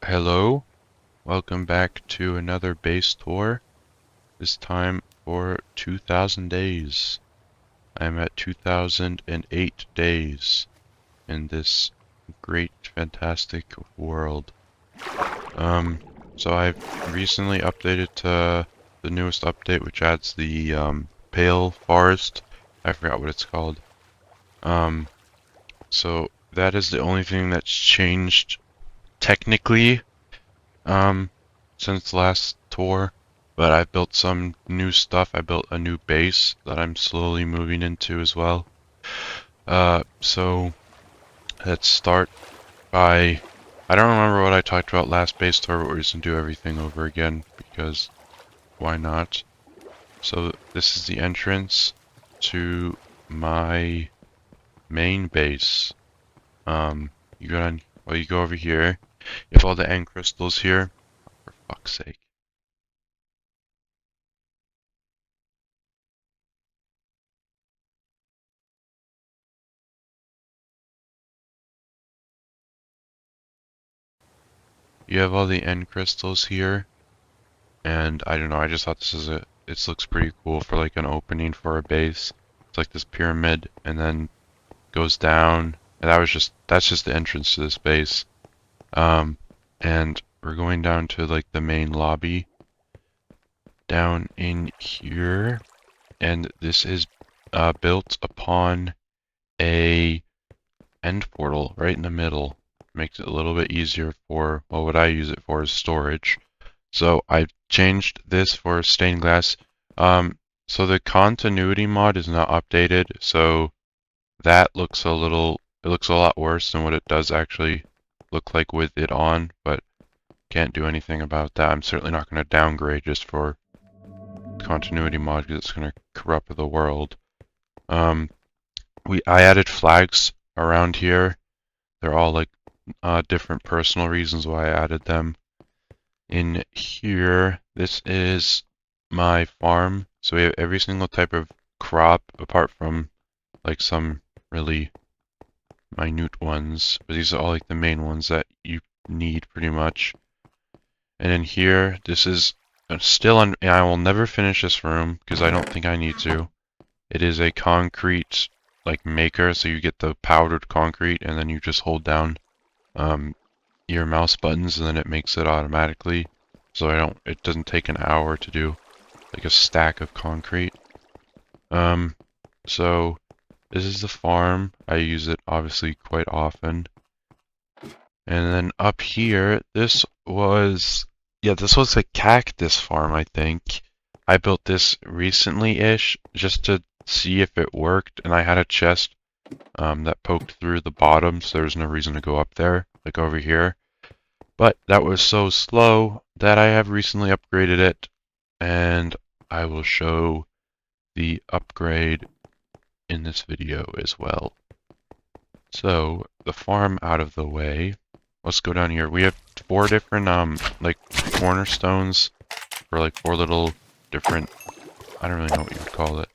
Hello, welcome back to another base tour, this time for 2000 days. I'm at 2008 days in this great, fantastic world. So I've recently updated to the newest update, which adds the Pale Forest. I forgot what it's called. So that is the only thing that's changed technically since last tour, but I built some new stuff. I built a new base that I'm slowly moving into as well. So let's start by, I don't remember what I talked about last base tour, but we're just gonna do everything over again because why not? So this is the entrance to my main base. You go down, well, you go over here. You have all the end crystals here. For fuck's sake. You have all the end crystals here, and I don't know, I just thought this looks pretty cool for like an opening for a base. It's like this pyramid, and then goes down, and that's just the entrance to this base. And we're going down to like the main lobby, down in here, and this is built upon a end portal right in the middle. Makes it a little bit easier for, well, what I use it for is storage. So I've changed this for stained glass. So the continuity mod is not updated, so that looks it looks a lot worse than what it does actually look like with it on, but can't do anything about that. I'm certainly not going to downgrade just for continuity mod because it's going to corrupt the world. I added flags around here. They're all like different personal reasons why I added them. In here, this is my farm. So we have every single type of crop apart from like some really minute ones. But these are all like the main ones that you need pretty much. And in here, this is still and I will never finish this room because I don't think I need to. It is a concrete like maker, so you get the powdered concrete and then you just hold down your mouse buttons and then it makes it automatically. So it doesn't take an hour to do like a stack of concrete. So this is the farm. I use it obviously quite often. And then up here, this was a cactus farm, I think. I built this recently-ish just to see if it worked, and I had a chest that poked through the bottom, so there's no reason to go up there, like over here. But that was so slow that I have recently upgraded it, and I will show the upgrade in this video as well. So, the farm out of the way, let's go down here. We have 4 different, like, cornerstones for, like, 4 little different, I don't really know what you would call it.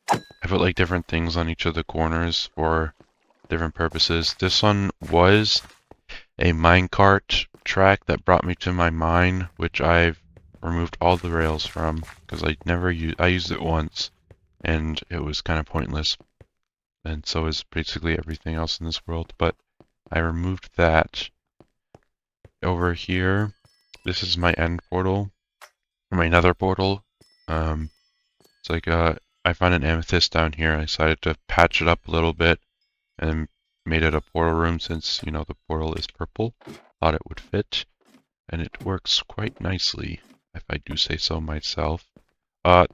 I put, like, different things on each of the corners for different purposes. This one was a minecart track that brought me to my mine, which I've removed all the rails from because I used it once and it was kind of pointless, and so is basically everything else in this world, but I removed that. Over here, this is my end portal, or my nether portal. It's like I found an amethyst down here. I decided to patch it up a little bit and made it a portal room since, you know, the portal is purple. Thought it would fit, and it works quite nicely, if I do say so myself.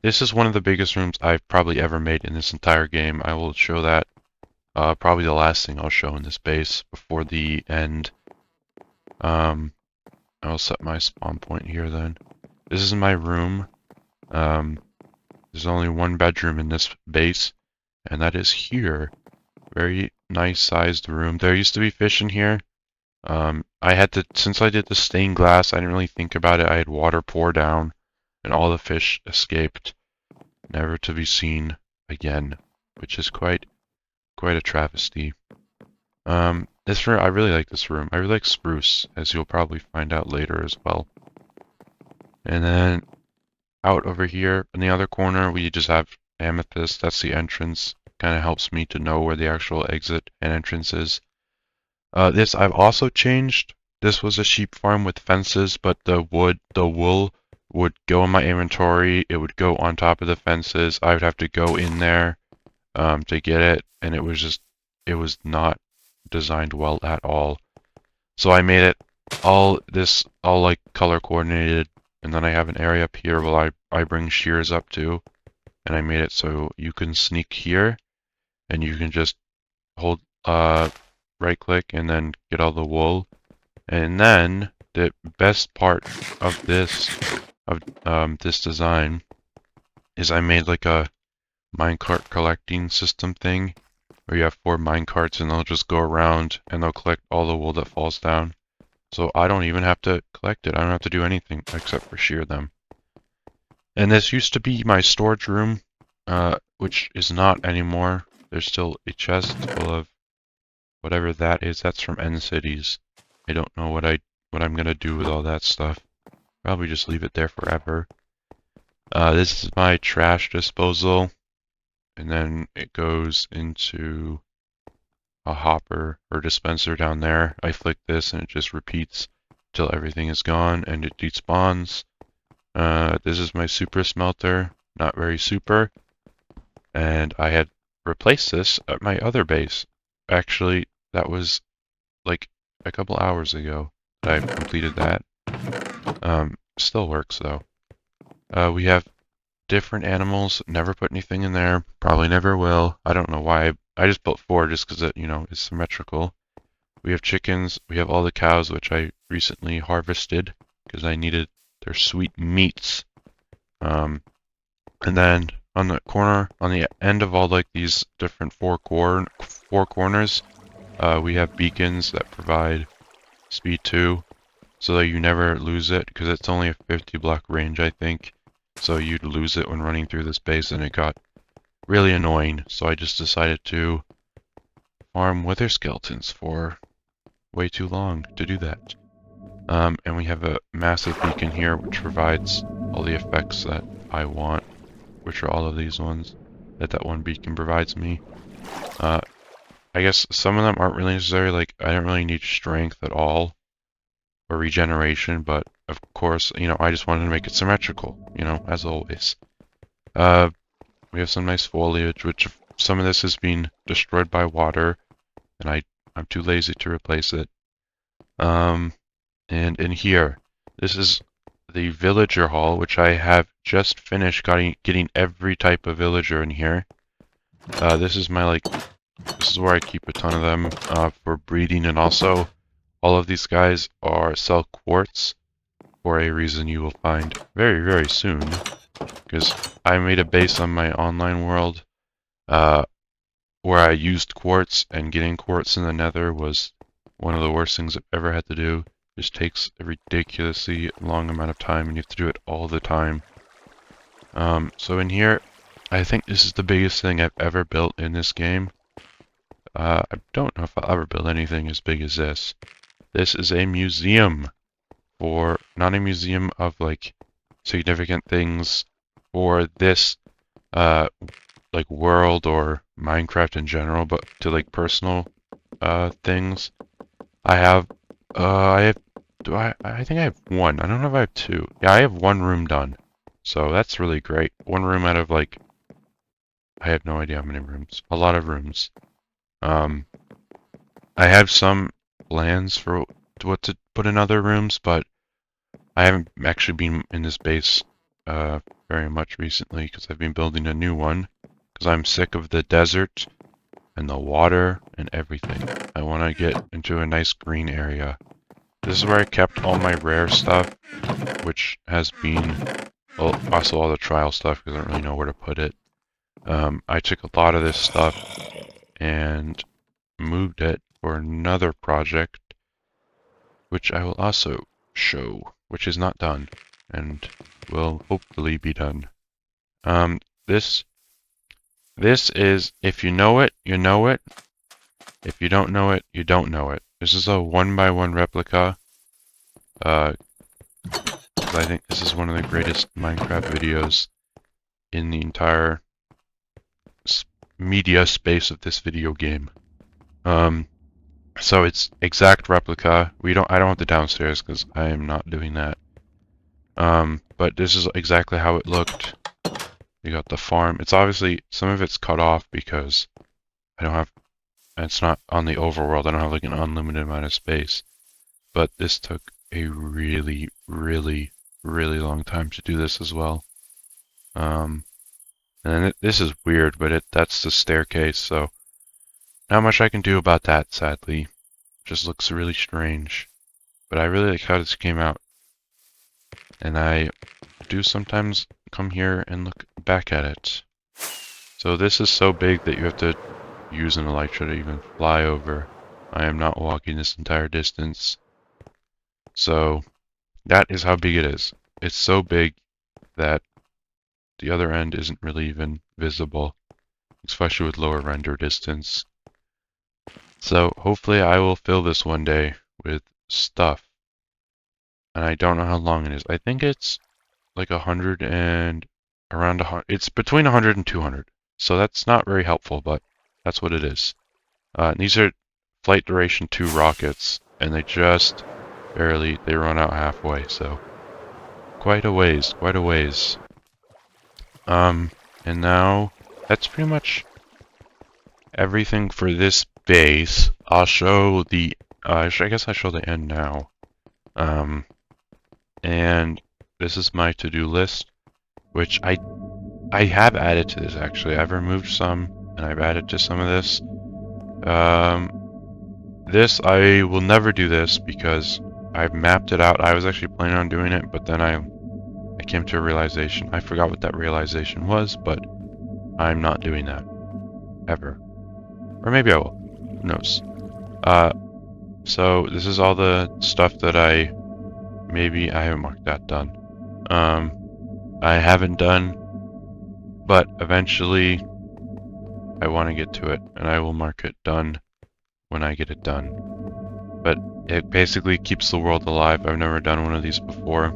This is one of the biggest rooms I've probably ever made in this entire game. I will show that. Probably the last thing I'll show in this base before the end. I'll set my spawn point here then. This is my room. There's only one bedroom in this base, and that is here. Very nice sized room. There used to be fish in here. Since I did the stained glass, I didn't really think about it. I had water pour down, and all the fish escaped, never to be seen again, which is quite a travesty. This room, I really like this room. I really like spruce, as you'll probably find out later as well. And then out over here in the other corner, we just have amethyst. That's the entrance. Kind of helps me to know where the actual exit and entrance is. This I've also changed. This was a sheep farm with fences, but the wool would go in my inventory. It would go on top of the fences. I would have to go in there to get it, and it was not designed well at all. So I made it all like color coordinated, and then I have an area up here where I bring shears up to, and I made it so you can sneak here, and you can just hold right click and then get all the wool. And then the best part of this this design is I made like a minecart collecting system thing where you have 4 minecarts and they'll just go around and they'll collect all the wool that falls down. So I don't even have to collect it. I don't have to do anything except for shear them. And this used to be my storage room, which is not anymore. There's still a chest full of whatever that is. That's from End Cities. I don't know what I'm gonna do with all that stuff. Probably just leave it there forever. This is my trash disposal, and then it goes into a hopper or dispenser down there. I flick this and it just repeats till everything is gone and it despawns. This is my super smelter, not very super, and I had replaced this at my other base. Actually, that was like a couple hours ago that I completed that. Still works though. We have different animals. Never put anything in there. Probably never will. I don't know why. I just built 4 just because it, is symmetrical. We have chickens. We have all the cows, which I recently harvested because I needed their sweet meats. And then on the corner, on the end of all like these different four corners, we have beacons that provide speed 2, so that you never lose it because it's only a 50 block range, I think. So you'd lose it when running through this base, and it got really annoying. So I just decided to farm wither skeletons for way too long to do that. And we have a massive beacon here, which provides all the effects that I want, which are all of these ones that one beacon provides me. I guess some of them aren't really necessary. Like, I don't really need strength at all or regeneration, but of course, I just wanted to make it symmetrical, as always. We have some nice foliage, which some of this has been destroyed by water, and I'm too lazy to replace it. And in here, this is the villager hall, which I have just finished getting every type of villager in here. This is this is where I keep a ton of them for breeding, and also all of these guys sell quartz for a reason you will find very, very soon. Because I made a base on my online world where I used quartz, and getting quartz in the nether was one of the worst things I've ever had to do. It just takes a ridiculously long amount of time, and you have to do it all the time. So in here, I think this is the biggest thing I've ever built in this game. I don't know if I'll ever build anything as big as this. This is a museum not a museum of like significant things for this like world or Minecraft in general, but to like personal things. I think I have 1. I don't know if I have 2. Yeah, I have 1 room done. So that's really great. 1 room out of like, I have no idea how many rooms. A lot of rooms. I have some plans for what to put in other rooms, but I haven't actually been in this base very much recently because I've been building a new one because I'm sick of the desert and the water and everything. I want to get into a nice green area. This is where I kept all my rare stuff, which has been also all the trial stuff because I don't really know where to put it. I took a lot of this stuff and moved it for another project, which I will also show, which is not done and will hopefully be done. This is, if you know it, you know it. If you don't know it, you don't know it. This is a 1x1 replica. I think this is one of the greatest Minecraft videos in the entire media space of this video game. So it's exact replica. I don't have the downstairs because I am not doing that. But this is exactly how it looked. You got the farm. It's obviously, some of it's cut off because it's not on the overworld. I don't have like an unlimited amount of space. But this took a really, really, really long time to do this as well. And then this is weird, but that's the staircase, so not much I can do about that, sadly. Just looks really strange. But I really like how this came out. And I do sometimes come here and look back at it. So this is so big that you have to use an elytra to even fly over. I am not walking this entire distance. So that is how big it is. It's so big that the other end isn't really even visible, especially with lower render distance. So hopefully I will fill this one day with stuff. And I don't know how long it is. I think it's like 100 and around 100. It's between 100 and 200. So that's not very helpful, but that's what it is. These are flight duration 2 rockets, and they just barely, they run out halfway, so quite a ways, quite a ways. And now that's pretty much everything for this base. I'll show the, I guess I'll show the end now. And this is my to-do list, which I have added to this actually. I've removed some, and I've added to some of this. This, I will never do this because I've mapped it out. I was actually planning on doing it, but then I came to a realization. I forgot what that realization was, but I'm not doing that. Ever. Or maybe I will. Who knows? So this is all the stuff that I haven't marked that done. I haven't done, but eventually I want to get to it, and I will mark it done when I get it done. But it basically keeps the world alive. I've never done one of these before,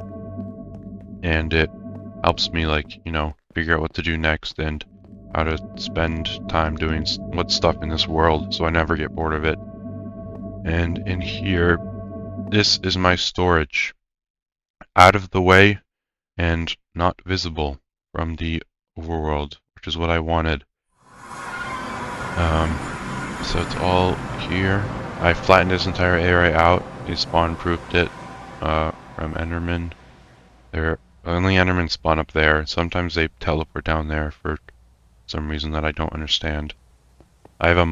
and it helps me, like, you know, figure out what to do next and how to spend time doing what stuff in this world so I never get bored of it. And in here, this is my storage. Out of the way and not visible from the overworld, which is what I wanted. So it's all here. I flattened this entire area out. I spawn-proofed it from Enderman. Only Endermen spawn up there. Sometimes they teleport down there for some reason that I don't understand. I have an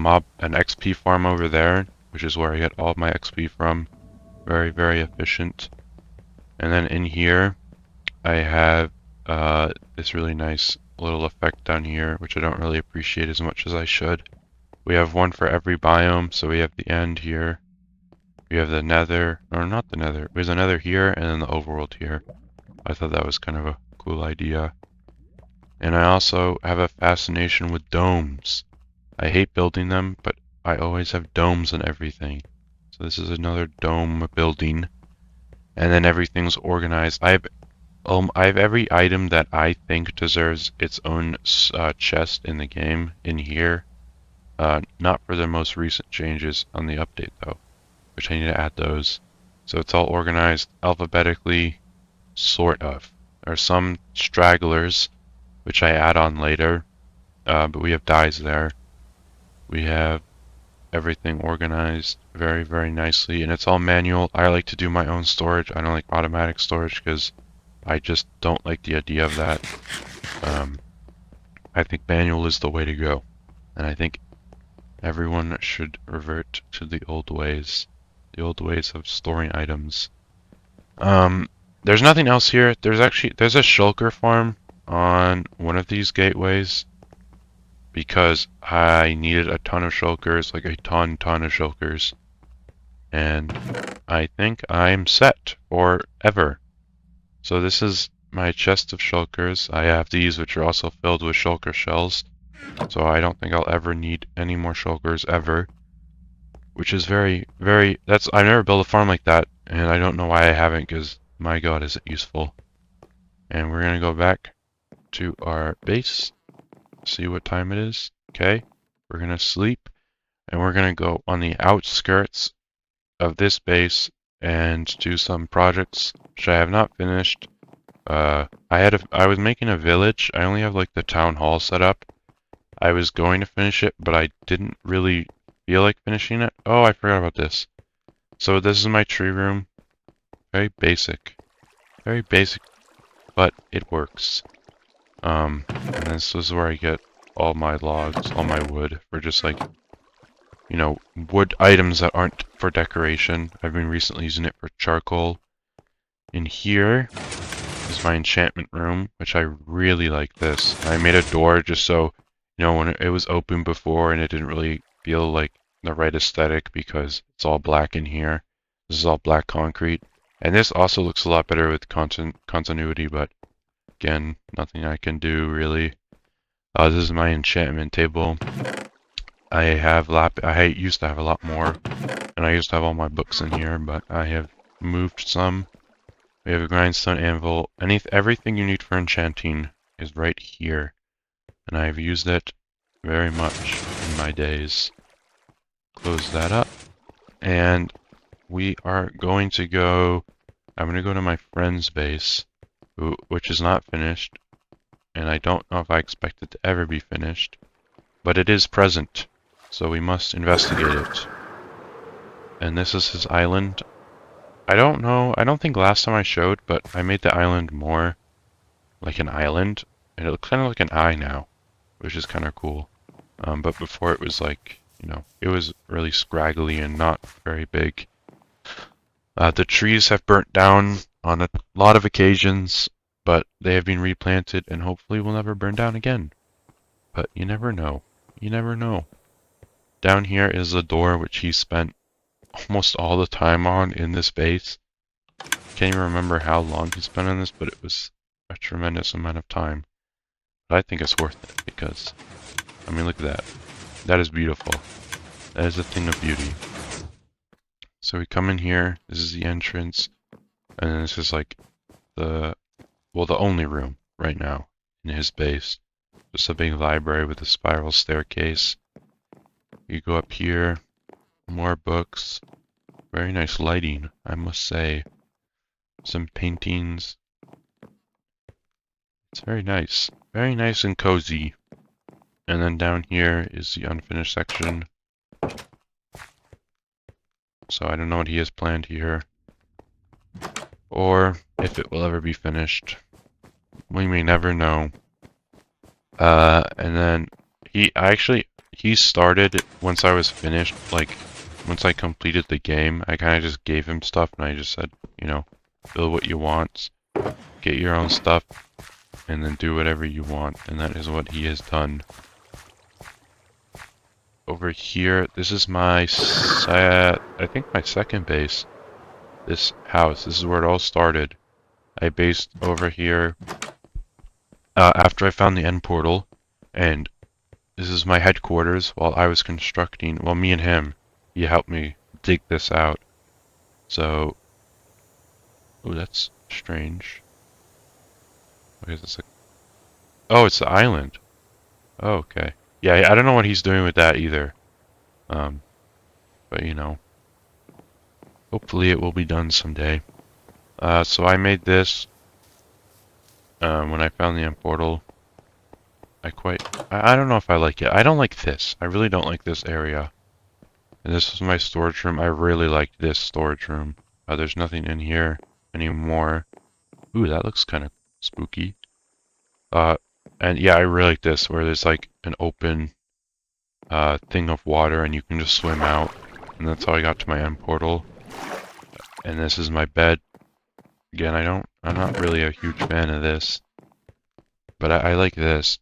XP farm over there, which is where I get all my XP from. Very, very efficient. And then in here, I have this really nice little effect down here, which I don't really appreciate as much as I should. We have one for every biome, so we have the end here. We have the nether, or not the nether, we have the nether here, and then the overworld here. I thought that was kind of a cool idea. And I also have a fascination with domes. I hate building them, but I always have domes and everything. So this is another dome building. And then everything's organized. I have every item that I think deserves its own chest in the game in here. Not for the most recent changes on the update though, which I need to add those. So it's all organized alphabetically, sort of. There are some stragglers, which I add on later, but we have dyes there. We have everything organized very, very nicely, and it's all manual. I like to do my own storage. I don't like automatic storage because I just don't like the idea of that. I think manual is the way to go, and I think everyone should revert to the old ways of storing items. There's nothing else here. There's a shulker farm on one of these gateways because I needed a ton of shulkers, like a ton of shulkers. And I think I'm set forever. So this is my chest of shulkers. I have these, which are also filled with shulker shells. So I don't think I'll ever need any more shulkers ever. which is very, very, I've never built a farm like that, and I don't know why I haven't, because my god, is it useful. And we're gonna go back to our base, see what time it is. Okay, we're gonna sleep, and we're gonna go on the outskirts of this base and do some projects which I have not finished. I was making a village. I only have like the town hall set up. I was going to finish it, but I didn't really feel like finishing it. Oh, I forgot about this. So this is my tree room. Very basic. Very basic, but it works. And this is where I get all my logs, all my wood, for just like, you know, wood items that aren't for decoration. I've been recently using it for charcoal. In here is my enchantment room, which I really like this. I made a door just so, you know, when it was open before and it didn't really feel like the right aesthetic because it's all black in here. This is all black concrete. And this also looks a lot better with continuity, but again, nothing I can do really. This is my enchantment table. I used to have a lot more, and I used to have all my books in here, but I have moved some. We have a grindstone anvil. Everything you need for enchanting is right here, and I've used it very much in my days. Close that up, and we are going to go. I'm going to go to my friend's base, which is not finished, and I don't know if I expect it to ever be finished, but it is present, so we must investigate it. And this is his island. I don't know, I don't think last time I showed, but I made the island more like an island, and it looks kind of like an eye now, which is kind of cool. But before it was like, you know, it was really scraggly and not very big. The trees have burnt down on a lot of occasions, but they have been replanted and hopefully will never burn down again. But you never know. You never know. Down here is the door which he spent almost all the time on in this base. Can't even remember how long he spent on this, but it was a tremendous amount of time. But I think it's worth it because, I mean, look at that. That is beautiful. That is a thing of beauty. So we come in here, this is the entrance, and then this is like the only room right now in his base. Just a big library with a spiral staircase. You go up here, more books, very nice lighting, I must say. Some paintings. It's very nice and cozy. And then down here is the unfinished section. So I don't know what he has planned here, or if it will ever be finished. We may never know. And then he started once I was finished, like once I completed the game, I kind of just gave him stuff and I just said, you know, build what you want, get your own stuff, and then do whatever you want, and that is what he has done. Over here, this is my, I think my second base. This house, this is where it all started. I based over here after I found the end portal, and this is my headquarters while I was constructing, well, me and him, he helped me dig this out. So, oh, that's strange. What is this? Oh, it's the island. Oh, okay. Yeah, I don't know what he's doing with that either. But you know, hopefully it will be done someday. So I made this when I found the end portal. I don't know if I like it. I don't like this. I really don't like this area. And this is my storage room. I really like this storage room. There's nothing in here anymore. Ooh, that looks kind of spooky. And yeah, I really like this, where there's like an open thing of water and you can just swim out. And that's how I got to my end portal. And this is my bed. Again, I'm not really a huge fan of this. But I like this.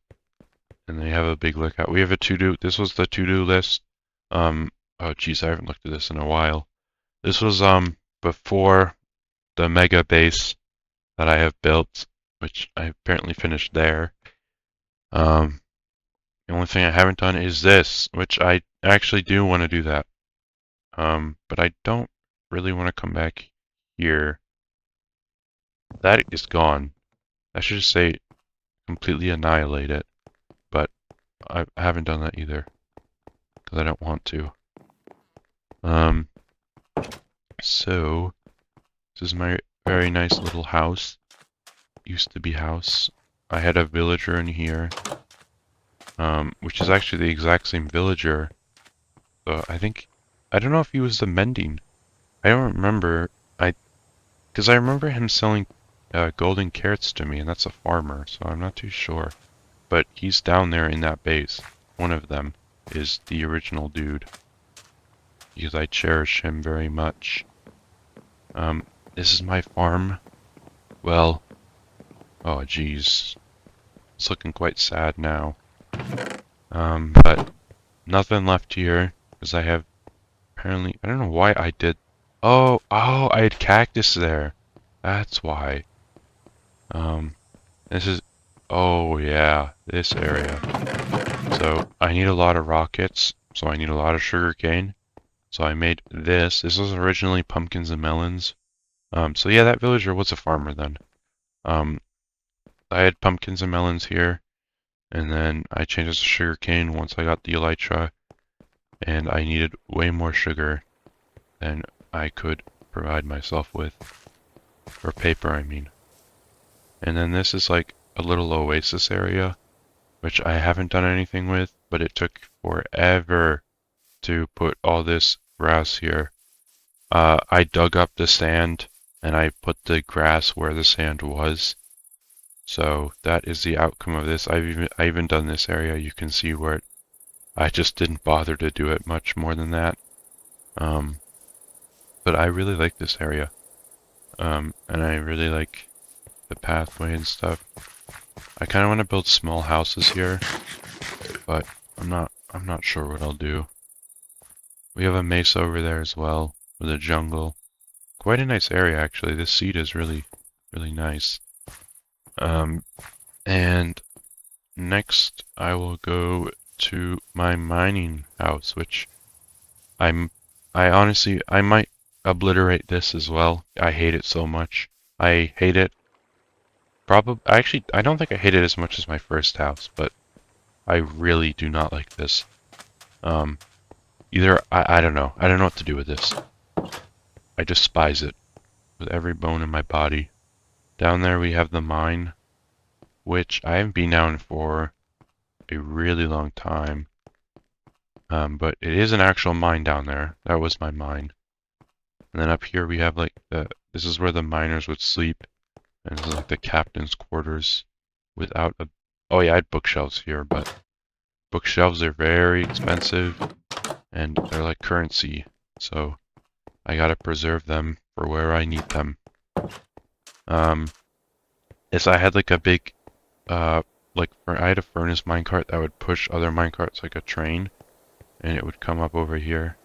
And they have a big lookout. We have a to-do, this was the to-do list. Oh geez, I haven't looked at this in a while. This was before the mega base that I have built, which I apparently finished there. The only thing I haven't done is this, which I actually do want to do that. But I don't really want to come back here. That is gone. I should just say completely annihilate it, but I haven't done that either because I don't want to. So this is my very nice little house. Used to be house. I had a villager in here, which is actually the exact same villager. So I don't know if he was the mending. I don't remember. Because I remember him selling golden carrots to me, and that's a farmer, so I'm not too sure. But he's down there in that base. One of them is the original dude, because I cherish him very much. This is my farm. Well, oh geez, it's looking quite sad now. But nothing left here, because I have apparently, I don't know why I did. Oh, I had cactus there. That's why. This is, oh yeah, this area. So I need a lot of rockets, so I need a lot of sugarcane. So I made this. This was originally pumpkins and melons. So yeah, that villager was a farmer then. I had pumpkins and melons here, and then I changed it to sugarcane once I got the elytra, and I needed way more sugar than I could provide myself with. Or paper, I mean. And then this is like a little oasis area, which I haven't done anything with, but it took forever to put all this grass here. I dug up the sand and I put the grass where the sand was. So that is the outcome of this. I even done this area. You can see where I just didn't bother to do it much more than that. But I really like this area. And I really like the pathway and stuff. I kind of want to build small houses here, but I'm not sure what I'll do. We have a mesa over there as well, with a jungle. Quite a nice area, actually. This seed is really, really nice. And next I will go to my mining house, which I might obliterate this as well. I hate it so much. I hate it. Actually, I don't think I hate it as much as my first house, but I really do not like this. I don't know. I don't know what to do with this. I despise it with every bone in my body. Down there we have the mine, which I haven't been down for a really long time. But it is an actual mine down there. That was my mine. And then up here we have like this is where the miners would sleep. And this is like the captain's quarters without a... Oh yeah, I had bookshelves here, but bookshelves are very expensive and they're like currency. So I gotta preserve them for where I need them. I had like a big, I had a furnace minecart that would push other minecarts like a train, and it would come up over here,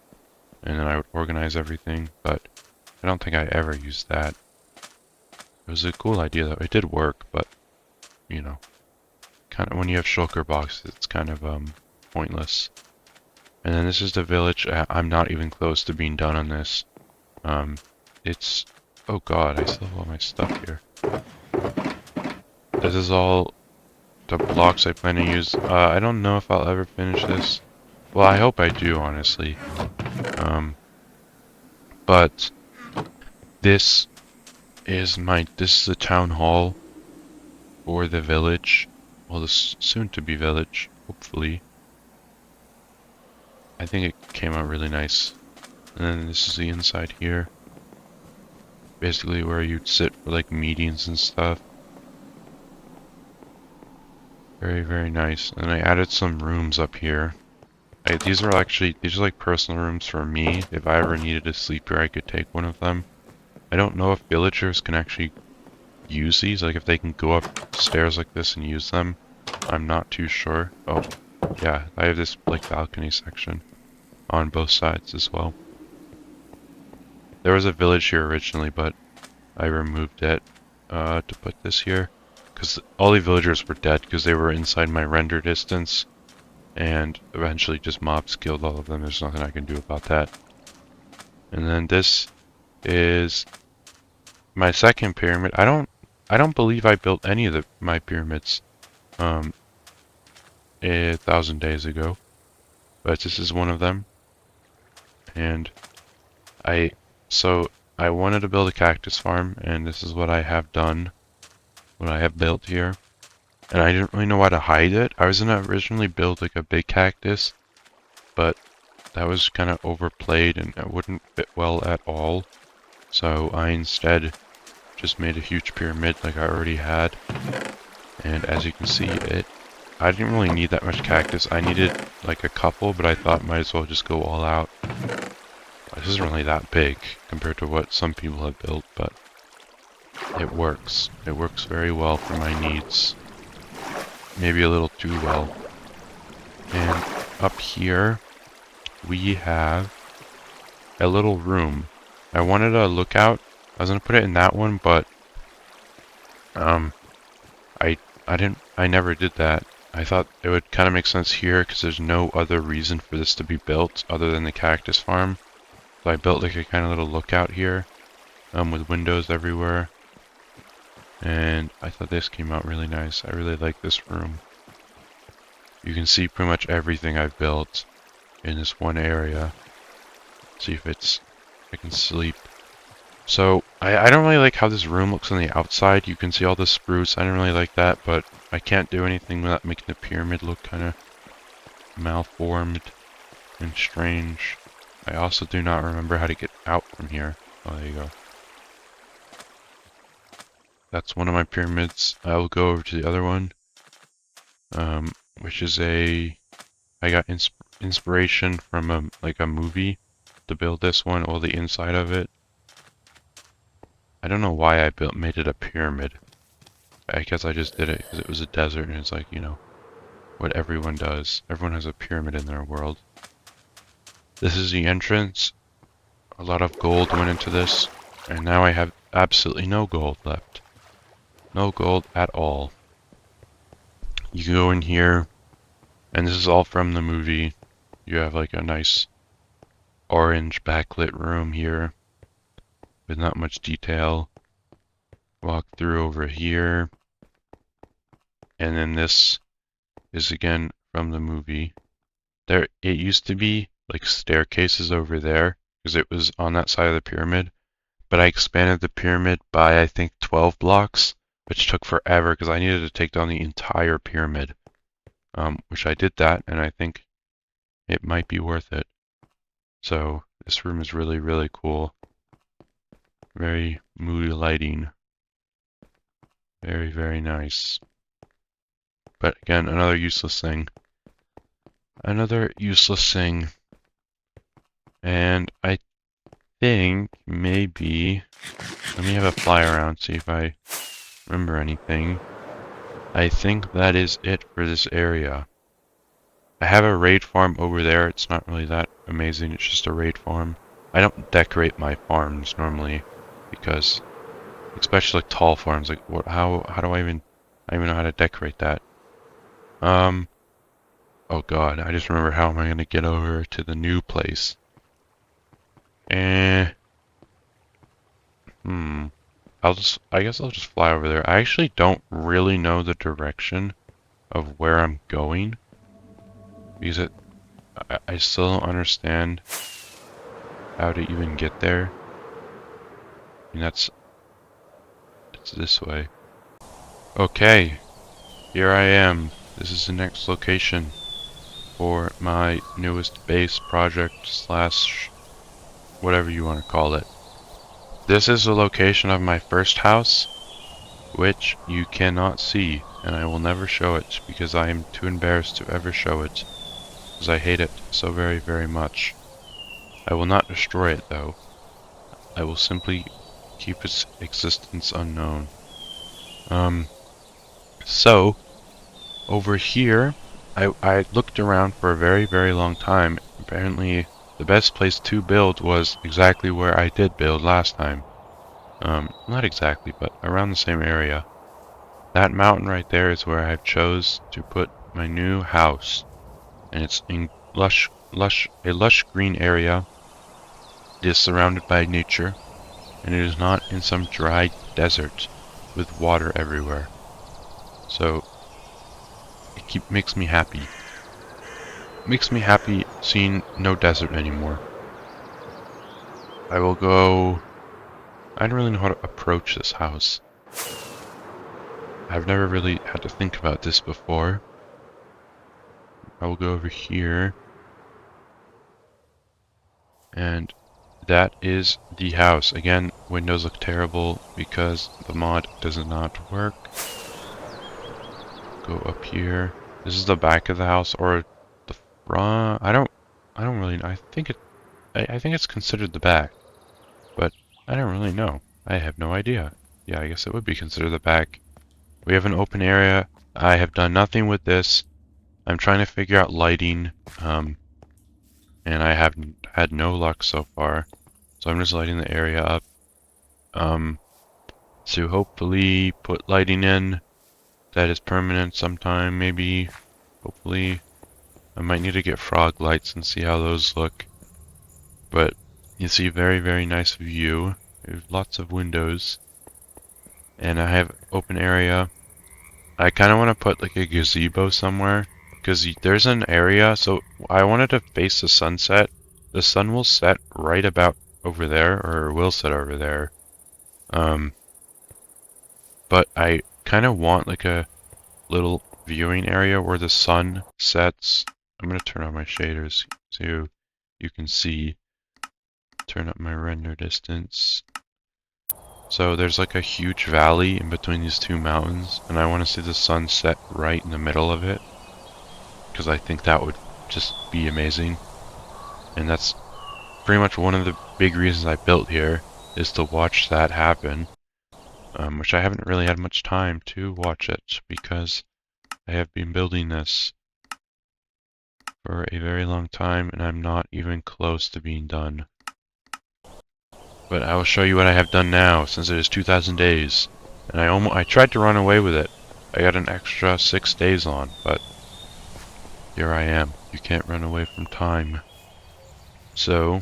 and then I would organize everything, but I don't think I ever used that. It was a cool idea though. It did work, but, you know, kind of when you have shulker boxes, it's kind of, pointless. And then this is the village. I'm not even close to being done on this. It's... Oh god, I still have all my stuff here. This is all the blocks I plan to use. I don't know if I'll ever finish this. Well, I hope I do, honestly. But this is the town hall for the village. Well, the soon-to-be village, hopefully. I think it came out really nice. And then this is the inside here. Basically where you'd sit for like meetings and stuff. Very, very nice. And I added some rooms up here. These are like personal rooms for me. If I ever needed to sleep here, I could take one of them. I don't know if villagers can actually use these, like if they can go upstairs like this and use them. I'm not too sure. Oh, yeah, I have this like balcony section on both sides as well. There was a village here originally, but I removed it to put this here. Because all the villagers were dead because they were inside my render distance. And eventually just mobs killed all of them. There's nothing I can do about that. And then this is my second pyramid. I don't believe I built any of my pyramids 1,000 days ago, but this is one of them. And so I wanted to build a cactus farm, and this is what I have done, what I have built here. And I didn't really know how to hide it. I was gonna originally build like a big cactus, but that was kind of overplayed and it wouldn't fit well at all. So I instead just made a huge pyramid like I already had. And as you can see, I didn't really need that much cactus. I needed like a couple, but I thought might as well just go all out. This isn't really that big compared to what some people have built, but it works. It works very well for my needs. Maybe a little too well. And up here, we have a little room. I wanted a lookout. I was gonna put it in that one, but I never did that. I thought it would kind of make sense here because there's no other reason for this to be built other than the cactus farm. So I built like a kind of little lookout here, with windows everywhere. And I thought this came out really nice. I really like this room. You can see pretty much everything I've built in this one area. See if I can sleep. So I don't really like how this room looks on the outside. You can see all the spruce. I don't really like that, but I can't do anything without making the pyramid look kind of malformed and strange. I also do not remember how to get out from here. Oh, there you go. That's one of my pyramids. I will go over to the other one, which is I got inspiration from a movie to build this one, or the inside of it. I don't know why I made it a pyramid. I guess I just did it because it was a desert and it's like, you know, what everyone does. Everyone has a pyramid in their world. This is the entrance. A lot of gold went into this, and now I have absolutely no gold left. No gold at all. You can go in here, and this is all from the movie. You have like a nice orange backlit room here with not much detail. Walk through over here, and then this is again from the movie. It used to be like staircases over there because it was on that side of the pyramid, but I expanded the pyramid by I think 12 blocks, which took forever because I needed to take down the entire pyramid, which I did that, and I think it might be worth it. So this room is really, really cool. Very moody lighting. Very, very nice. But again, another useless thing. Another useless thing. And I think maybe... Let me have a fly around, see if I remember anything. I think that is it for this area. I have a raid farm over there. It's not really that amazing. It's just a raid farm. I don't decorate my farms normally because, especially like tall farms, like what? How do I even know how to decorate that? Oh God, I just remember how am I gonna get over to the new place? I guess I'll just fly over there. I actually don't really know the direction of where I'm going because I still don't understand how to even get there. I mean, it's this way. Okay, here I am. This is the next location for my newest base project slash whatever you want to call it. This is the location of my first house, which you cannot see, and I will never show it because I am too embarrassed to ever show it, because I hate it so very, very much. I will not destroy it though. I will simply keep its existence unknown. So, over here, I looked around for a very, very long time. Apparently, the best place to build was exactly where I did build last time. Not exactly, but around the same area. That mountain right there is where I've chose to put my new house. And it's in a lush green area. is surrounded by nature, and it is not in some dry desert with water everywhere. So it makes me happy. Makes me happy seeing no desert anymore. I will go... I don't really know how to approach this house. I've never really had to think about this before. I will go over here. And that is the house. Again, windows look terrible because the mod does not work. Go up here. This is the back of the house or the front. I don't really know. I think it's considered the back, but I don't really know. I have no idea. Yeah, I guess it would be considered the back. We have an open area. I have done nothing with this. I'm trying to figure out lighting, and I have had no luck so far. So I'm just lighting the area up. To hopefully put lighting in that is permanent sometime, maybe. Hopefully. I might need to get frog lights and see how those look. But you see very, very nice view. There's lots of windows. And I have open area. I kind of want to put like a gazebo somewhere. Because there's an area, so I wanted to face the sunset. The sun will set right about over there, or will set over there. But I kind of want like a little viewing area where the sun sets. I'm going to turn on my shaders so you can see. Turn up my render distance. So there's like a huge valley in between these two mountains, and I want to see the sun set right in the middle of it, because I think that would just be amazing. And that's pretty much one of the big reasons I built here, is to watch that happen. Which I haven't really had much time to watch it, because I have been building this for a very long time, and I'm not even close to being done. But I will show you what I have done now, since it is 2,000 days. And I tried to run away with it. I got an extra 6 days on, but here I am. You can't run away from time. So,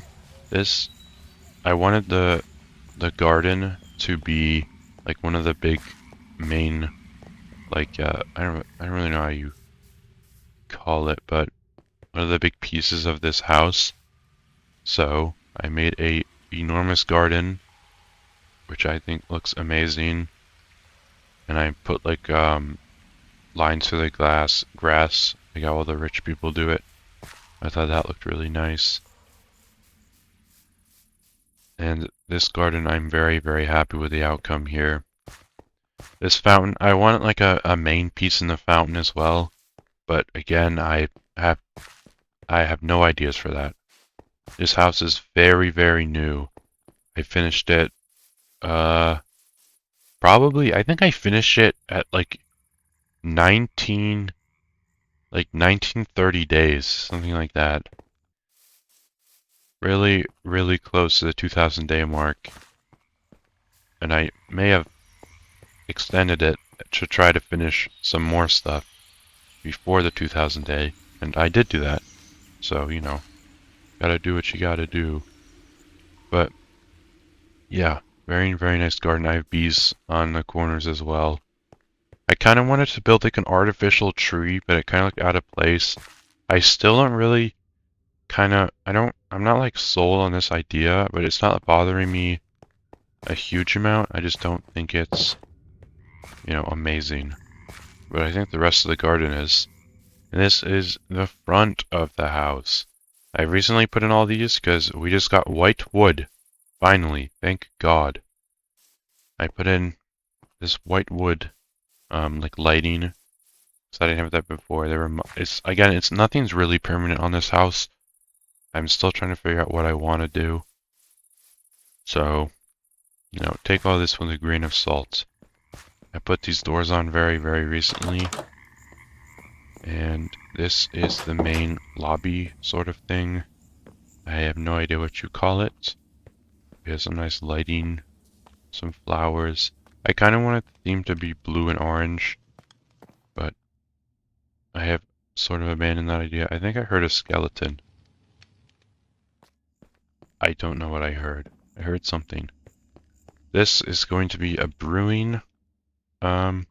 I wanted the garden to be like one of the big main, like, I don't really know how you call it, but one of the big pieces of this house. So, I made a enormous garden, which I think looks amazing. And I put like lines through the grass, like how all the rich people do it. I thought that looked really nice. And this garden, I'm very, very happy with the outcome here. This fountain, I want like a main piece in the fountain as well, but again, I have no ideas for that. This house is very, very new. I finished it, probably, I think I finished it at like 1930 days, something like that. Really, really close to the 2,000 day mark. And I may have extended it to try to finish some more stuff before the 2,000 day, and I did do that. So, you know, gotta do what you gotta do. But, yeah, very, very nice garden. I have bees on the corners as well. I kind of wanted to build like an artificial tree, but it kind of looked out of place. I still don't really I'm not like sold on this idea, but it's not bothering me a huge amount. I just don't think it's, you know, amazing. But I think the rest of the garden is. And this is the front of the house. I recently put in all these because we just got white wood. Finally, thank God. I put in this white wood, like lighting. So I didn't have that before. Nothing's really permanent on this house. I'm still trying to figure out what I want to do. So, you know, take all this with a grain of salt. I put these doors on very, very recently. And this is the main lobby sort of thing. I have no idea what you call it. It has some nice lighting, some flowers. I kind of wanted the theme to be blue and orange, but I have sort of abandoned that idea. I think I heard a skeleton. I don't know what I heard. I heard something. This is going to be a brewing room,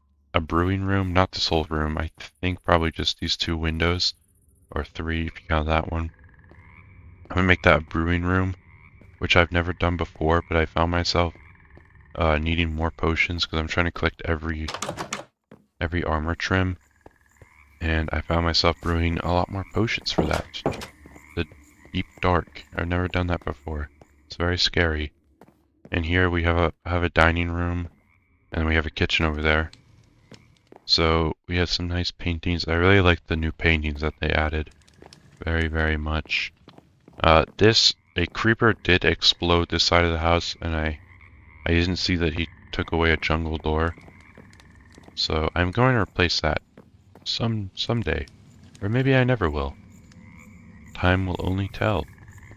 not this whole room. I think probably just these 2 windows, or 3 if you count that one. I'm gonna make that a brewing room, which I've never done before, but I found myself needing more potions because I'm trying to collect every armor trim, and I found myself brewing a lot more potions for that. The deep dark. I've never done that before. It's very scary. And here we have a dining room, and we have a kitchen over there. So we have some nice paintings. I really like the new paintings that they added. Very, very much. A creeper did explode this side of the house, and I didn't see that he took away a jungle door. So I'm going to replace that someday. Or maybe I never will. Time will only tell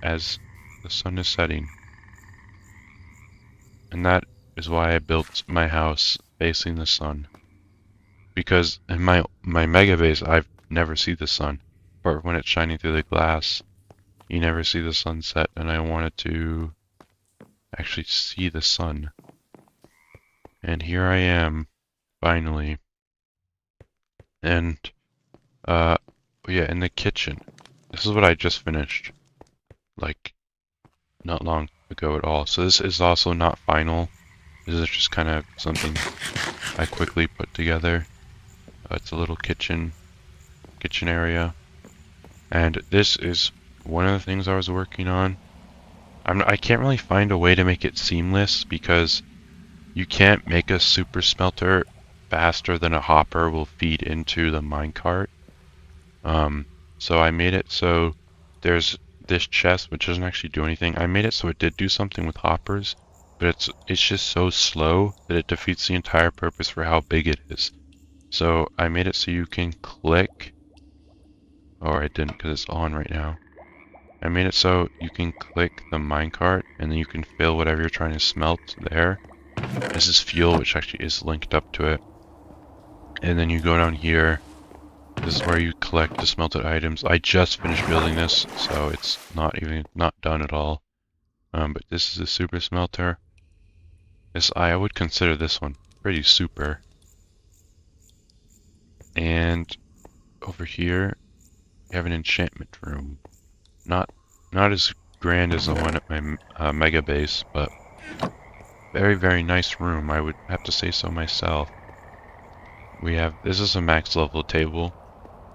as the sun is setting. And that is why I built my house facing the sun. Because in my mega base, I've never seen the sun. But when it's shining through the glass, you never see the sunset, and I wanted to actually see the sun. And here I am, finally. And, yeah, in the kitchen. This is what I just finished. Like, not long ago at all. So this is also not final. This is just kind of something I quickly put together. It's a little kitchen area. And this is one of the things I was working on. I can't really find a way to make it seamless because you can't make a super smelter faster than a hopper will feed into the minecart. So I made it so there's this chest which doesn't actually do anything. I made it so it did do something with hoppers, but it's just so slow that it defeats the entire purpose for how big it is. So I made it so you can click, or I didn't because it's on right now. I made it so you can click the minecart and then you can fill whatever you're trying to smelt there. This is fuel, which actually is linked up to it. And then you go down here. This is where you collect the smelted items. I just finished building this, so it's not done at all. But this is a super smelter. I would consider this one pretty super. And over here, we have an enchantment room. Not as grand as the one at my mega base, but very, very nice room. I would have to say so myself. This is a max level table.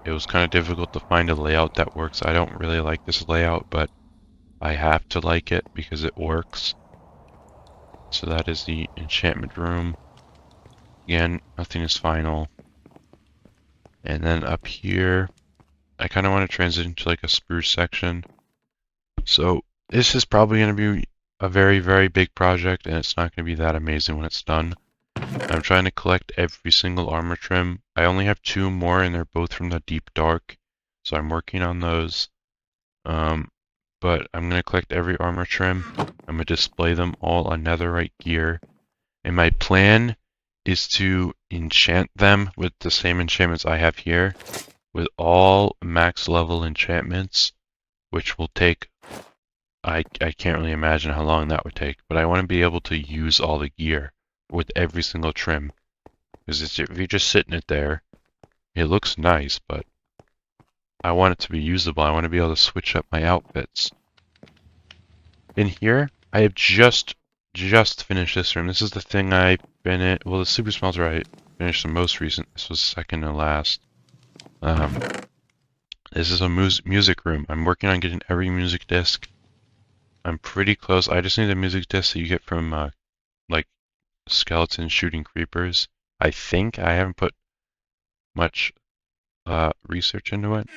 It was kind of difficult to find a layout that works. I don't really like this layout, but I have to like it because it works. So that is the enchantment room. Again, nothing is final. And then up here, I kind of want to transition to like a spruce section. So this is probably going to be a very, very big project, and it's not going to be that amazing when it's done. I'm trying to collect every single armor trim. I only have 2 more, and they're both from the deep dark, so I'm working on those. But I'm going to collect every armor trim. I'm going to display them all on netherite gear. And my plan is to enchant them with the same enchantments I have here, with all max level enchantments, which will take, I can't really imagine how long that would take, but I want to be able to use all the gear with every single trim. Because if you're just sitting it there, it looks nice, but I want it to be usable. I want to be able to switch up my outfits. In here, I have just finished this room. This is the thing I've been in. Well, the super smelter I finished the most recent. This was second to last. This is a music room. I'm working on getting every music disc. I'm pretty close. I just need a music disc that you get from like skeletons shooting creepers. I think I haven't put much research into it,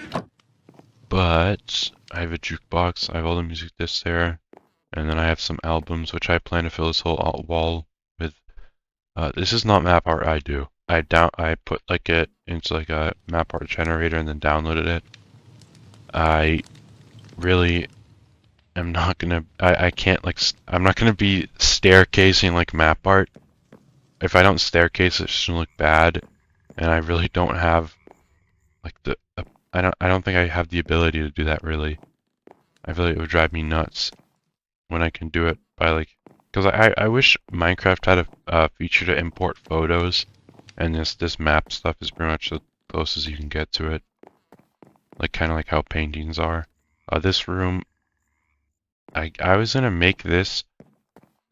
but I have a jukebox. I have all the music discs there, and then I have some albums which I plan to fill this whole wall with. This is not map art I do. I put it into like a map art generator and then downloaded it. I really am not gonna. I can't I'm not gonna be staircasing like map art. If I don't staircase, it's just gonna look bad, and I really don't have like I don't think I have the ability to do that really. I feel like it would drive me nuts. when I can do it by like, because I wish Minecraft had a feature to import photos, and this map stuff is pretty much the closest you can get to it. Like kind of like how paintings are. This room, I was gonna make this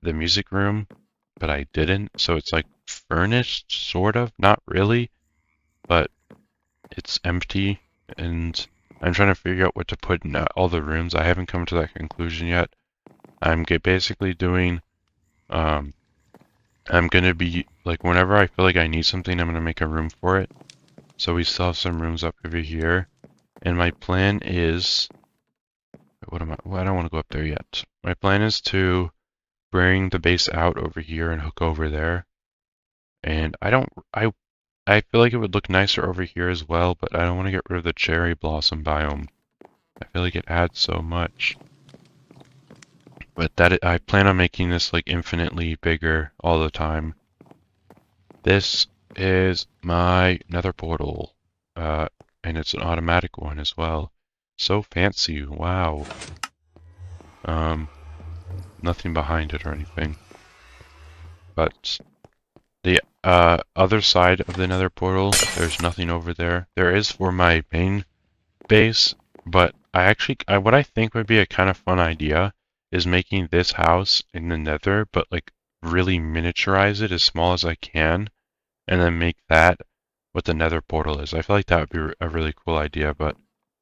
the music room, but I didn't. So it's like furnished, sort of, not really, but it's empty, and I'm trying to figure out what to put in all the rooms. I haven't come to that conclusion yet. I'm basically doing, I'm gonna be, like, whenever I feel like I need something, I'm gonna make a room for it. So we still have some rooms up over here, and my plan is, well, I don't want to go up there yet. My plan is to bring the base out over here and hook over there. And I feel like it would look nicer over here as well, but I don't want to get rid of the cherry blossom biome. I feel like it adds so much. But I plan on making this like infinitely bigger all the time. This is my nether portal. And it's an automatic one as well. So fancy, wow. Nothing behind it or anything. But the other side of the nether portal, there's nothing over there. There is for my main base, but what I think would be a kind of fun idea is making this house in the nether, but like really miniaturize it as small as I can, and then make that what the nether portal is. I feel like that would be a really cool idea, but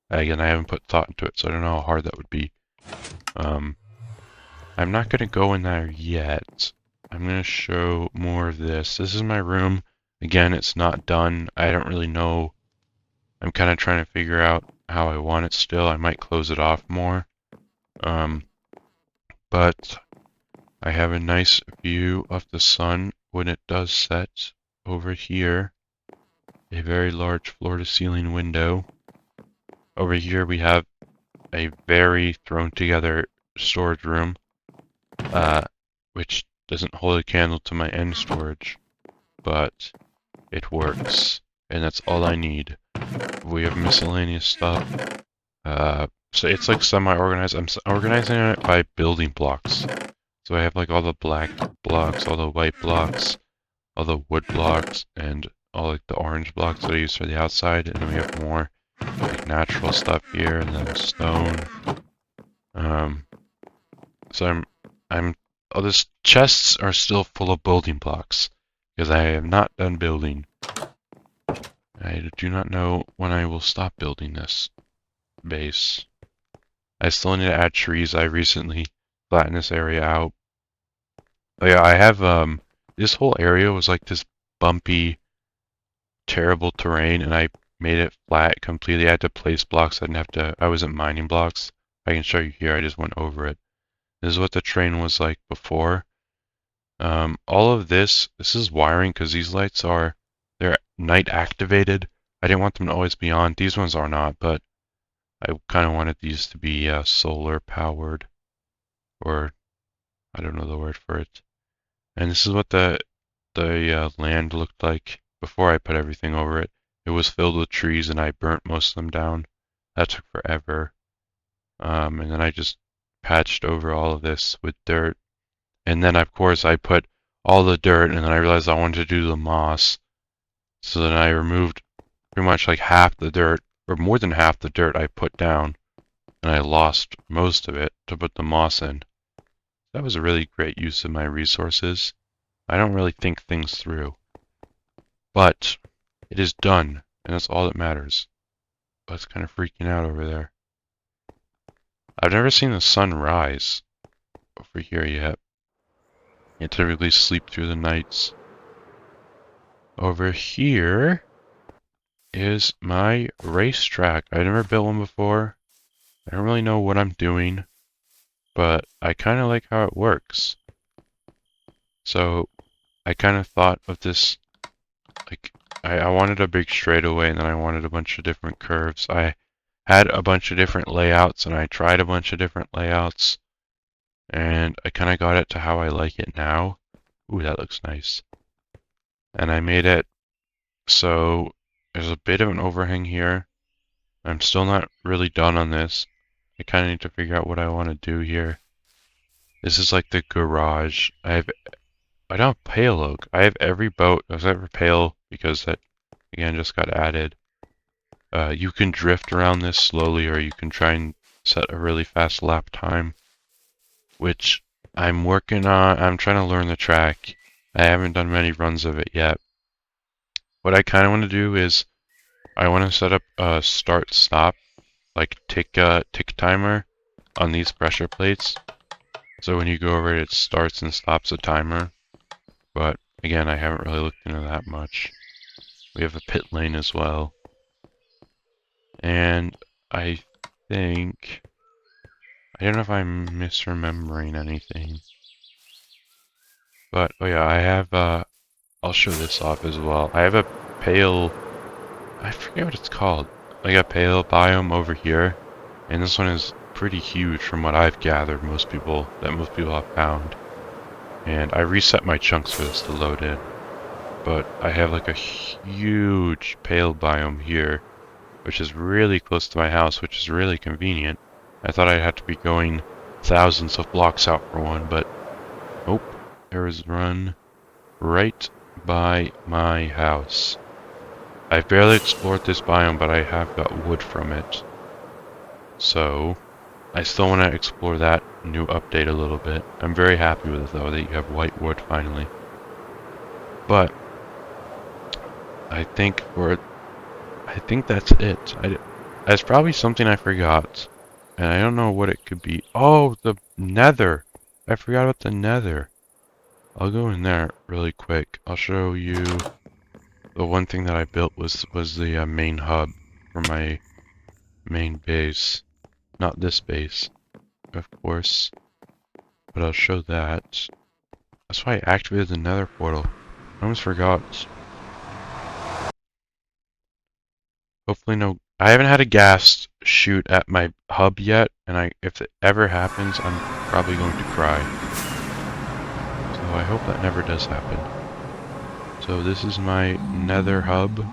again, I haven't put thought into it, so I don't know how hard that would be. I'm not going to go in there yet. I'm going to show more of this. This is my room. Again, it's not done. I don't really know. I'm kind of trying to figure out how I want it still. I might close it off more. But I have a nice view of the sun when it does set over here. A very large floor-to-ceiling window. Over here we have a very thrown-together storage room, which doesn't hold a candle to my end storage, but it works, and that's all I need. We have miscellaneous stuff. So it's like semi-organized. I'm organizing it by building blocks. So I have like all the black blocks, all the white blocks, all the wood blocks, and all like the orange blocks that I use for the outside, and then we have more like natural stuff here, and then stone. So all these chests are still full of building blocks because I have not done building. I do not know when I will stop building this base. I still need to add trees. I recently flattened this area out. Oh yeah, I have this whole area was like this bumpy, terrible terrain, and I made it flat completely. I had to place blocks. I wasn't mining blocks. I can show you here. I just went over it. This is what the terrain was like before. All of this is wiring because these lights they're night activated. I didn't want them to always be on. These ones are not, but I kind of wanted these to be solar powered, or I don't know the word for it. And this is what the land looked like before I put everything over it. It was filled with trees, and I burnt most of them down. That took forever. And then I just patched over all of this with dirt. And then, of course, I put all the dirt, and then I realized I wanted to do the moss. So then I removed pretty much like half the dirt, or more than half the dirt I put down, and I lost most of it to put the moss in. That was a really great use of my resources. I don't really think things through. But it is done, and that's all that matters. But it's kind of freaking out over there. I've never seen the sun rise over here yet. You typically sleep through the nights. Over here is my racetrack. I've never built one before. I don't really know what I'm doing, but I kind of like how it works. So I kind of thought of this, like, I wanted a big straightaway, and then I wanted a bunch of different curves. I had a bunch of different layouts, and I tried a bunch of different layouts, and I kind of got it to how I like it now. Ooh, that looks nice. And I made it so there's a bit of an overhang here. I'm still not really done on this. I kind of need to figure out what I want to do here. This is like the garage. I don't have Pale Oak. I have every boat except for Pale because that again just got added. You can drift around this slowly, or you can try and set a really fast lap time, which I'm working on. I'm trying to learn the track. I haven't done many runs of it yet. What I kind of want to do is I want to set up a start-stop, like tick timer on these pressure plates. So when you go over it, it starts and stops a timer. But again, I haven't really looked into that much. We have a pit lane as well. And I think... I don't know if I'm misremembering anything. But, oh yeah, I have, I'll show this off as well. I have a pale... I forget what it's called. Like a pale biome over here. And this one is pretty huge from what I've gathered, most people have found. And I reset my chunks for this to load in. But I have like a huge pale biome here, which is really close to my house, which is really convenient. I thought I'd have to be going thousands of blocks out for one, but nope. There is run right by my house. I've barely explored this biome, but I have got wood from it. So, I still want to explore that new update a little bit. I'm very happy with it though, that you have white wood finally. But, I think that's it. That's probably something I forgot. And I don't know what it could be. Oh, the nether! I forgot about the nether. I'll go in there really quick. I'll show you the one thing that I built was the main hub for my main base. Not this base, of course. But I'll show that. That's why I activated the nether portal. I almost forgot. Hopefully no... I haven't had a ghast shoot at my hub yet, and if it ever happens, I'm probably going to cry. So I hope that never does happen. So this is my nether hub.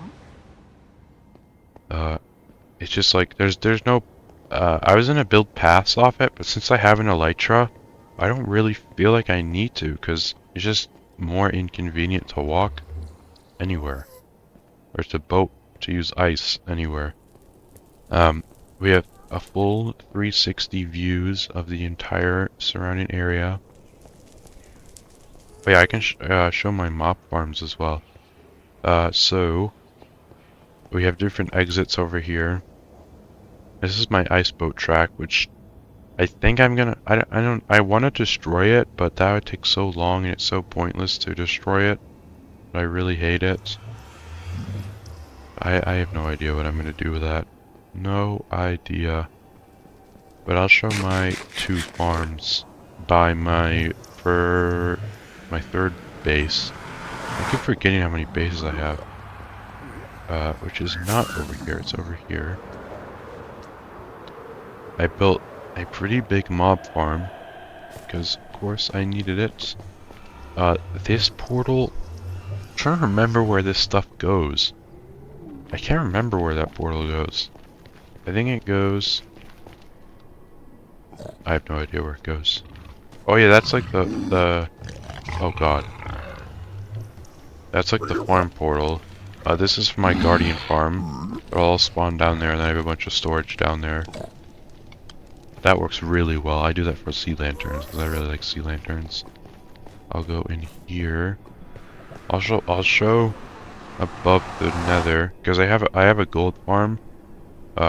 It's just like, there's no... I was gonna build paths off it, but since I have an elytra, I don't really feel like I need to, because it's just more inconvenient to walk anywhere. Or to boat, to use ice anywhere. We have a full 360 views of the entire surrounding area. But yeah, I can show my mob farms as well. So we have different exits over here. This is my ice boat track, which I think I'm gonna... I want to destroy it, but that would take so long and it's so pointless to destroy it. But I really hate it. I have no idea what I'm gonna do with that. No idea. But I'll show my 2 farms by my third base. I keep forgetting how many bases I have. Which is not over here, it's over here. I built a pretty big mob farm, because of course I needed it. This portal... I'm trying to remember where this stuff goes. I can't remember where that portal goes. I think it goes... I have no idea where it goes. Oh yeah, that's like the... Oh god. That's like the farm portal. This is for my guardian farm. They'll all spawn down there, and then I have a bunch of storage down there. That works really well. I do that for sea lanterns, because I really like sea lanterns. I'll go in here. I'll show above the nether, because I have a gold farm,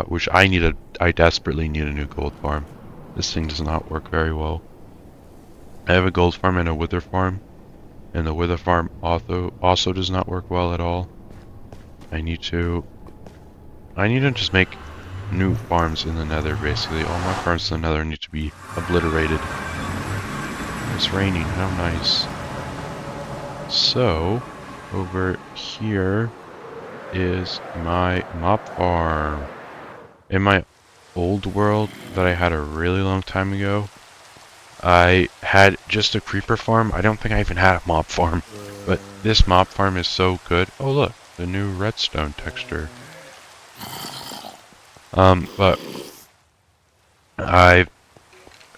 which I desperately need a new gold farm. This thing does not work very well. I have a gold farm and a wither farm, and the wither farm also does not work well at all. I need to just make new farms in the nether, basically. All my farms in the nether need to be obliterated. It's raining, how nice. So, over here is my mob farm. In my old world that I had a really long time ago, I had just a creeper farm. I don't think I even had a mob farm, but this mob farm is so good. Oh look, the new redstone texture. But I've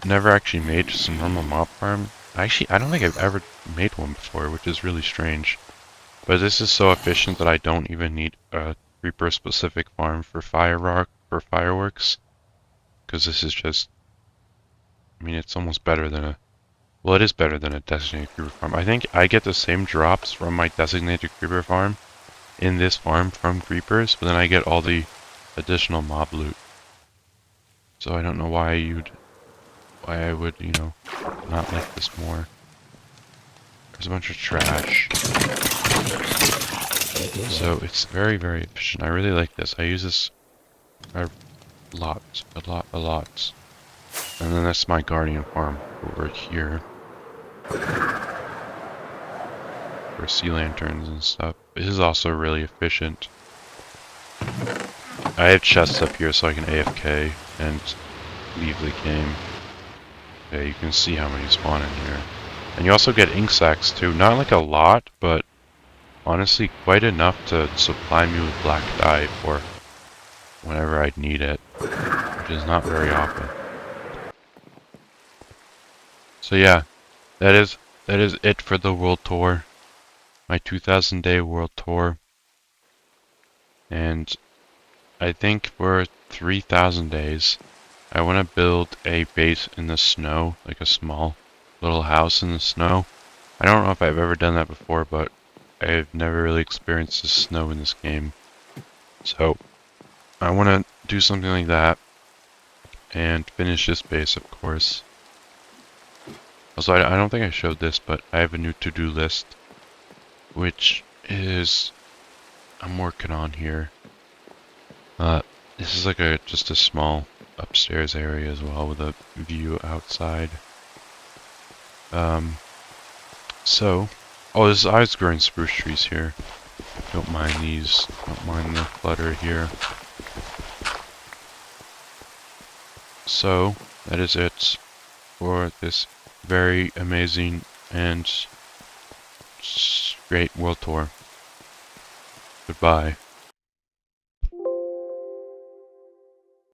never actually made just a normal mob farm. Actually, I don't think I've ever made one before, which is really strange. But this is so efficient that I don't even need a creeper-specific farm for fireworks, because this is just, I mean, it's almost better than a, well, it is better than a designated creeper farm. I think I get the same drops from my designated creeper farm in this farm from creepers, but then I get all the additional mob loot. So I don't know why I would, you know, not like this more. There's a bunch of trash. So it's very, very efficient. I really like this. I use this a lot. And then that's my guardian farm over here. For sea lanterns and stuff. This is also really efficient. I have chests up here so I can AFK and leave the game. Yeah, you can see how many spawn in here. And you also get ink sacs too. Not like a lot, but honestly quite enough to supply me with black dye for whenever I'd need it, which is not very often. So yeah, that is it for the world tour. My 2,000 day world tour. And I think for 3,000 days, I want to build a base in the snow, like a small little house in the snow. I don't know if I've ever done that before, but I've never really experienced the snow in this game. So I want to do something like that and finish this base, of course. Also, I don't think I showed this, but I have a new to-do list, which is I'm working on here. This is like just a small upstairs area as well with a view outside. Oh, I was growing spruce trees here. Don't mind these. Don't mind the clutter here. So, that is it for this very amazing and great world tour. Goodbye.